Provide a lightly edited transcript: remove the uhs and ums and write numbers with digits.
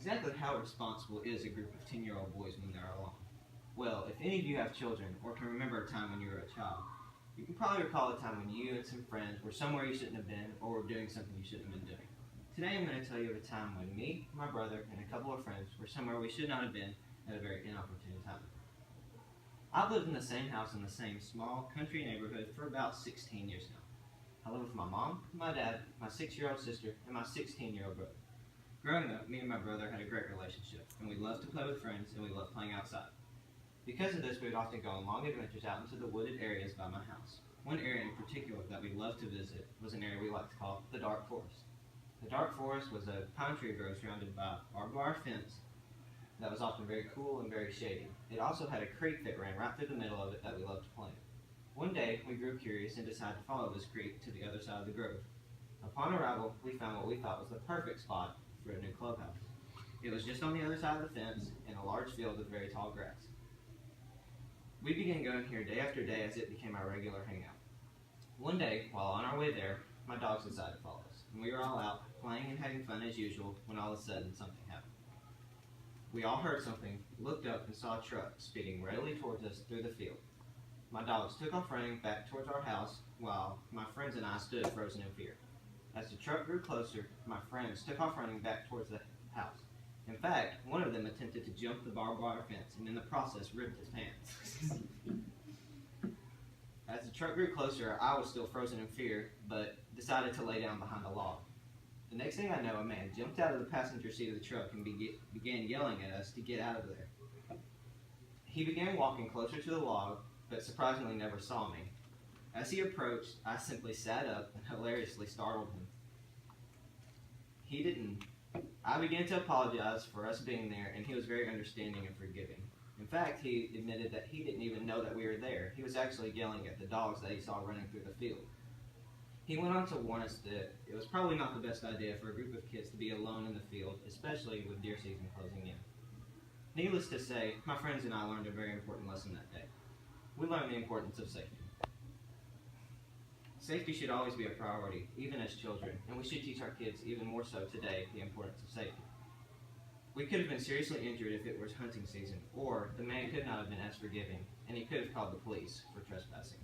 Exactly how responsible is a group of 10-year-old boys when they're alone? Well, if any of you have children or can remember a time when you were a child, you can probably recall a time when you and some friends were somewhere you shouldn't have been or were doing something you shouldn't have been doing. Today I'm going to tell you of a time when me, my brother, and a couple of friends were somewhere we should not have been at a very inopportune time. I've lived in the same house in the same small country neighborhood for about 16 years now. I live with my mom, my dad, my 6-year-old sister, and my 16-year-old brother. Growing up, me and my brother had a great relationship, and we loved to play with friends, and we loved playing outside. Because of this, we would often go on long adventures out into the wooded areas by my house. One area in particular that we loved to visit was an area we like to call the Dark Forest. The Dark Forest was a pine tree grove surrounded by a barbed wire fence that was often very cool and very shady. It also had a creek that ran right through the middle of it that we loved to play in. One day, we grew curious and decided to follow this creek to the other side of the grove. Upon arrival, we found what we thought was the perfect spot for a new clubhouse. It was just on the other side of the fence in a large field with very tall grass. We began going here day after day as it became our regular hangout. One day, while on our way there, my dogs decided to follow us, and we were all out playing and having fun as usual when all of a sudden something happened. We all heard something, looked up, and saw a truck speeding readily towards us through the field. My dogs took off running back towards our house while my friends and I stood frozen in fear. As the truck grew closer, my friends took off running back towards the house. In fact, one of them attempted to jump the barbed wire fence and in the process ripped his pants. As the truck grew closer, I was still frozen in fear, but decided to lay down behind a log. The next thing I know, a man jumped out of the passenger seat of the truck and began yelling at us to get out of there. He began walking closer to the log, but surprisingly never saw me. As he approached, I simply sat up and hilariously startled him. He didn't. I began to apologize for us being there, and he was very understanding and forgiving. In fact, he admitted that he didn't even know that we were there. He was actually yelling at the dogs that he saw running through the field. He went on to warn us that it was probably not the best idea for a group of kids to be alone in the field, especially with deer season closing in. Needless to say, my friends and I learned a very important lesson that day. We learned the importance of safety. Safety should always be a priority, even as children, and we should teach our kids even more so today the importance of safety. We could have been seriously injured if it was hunting season, or the man could not have been as forgiving, and he could have called the police for trespassing.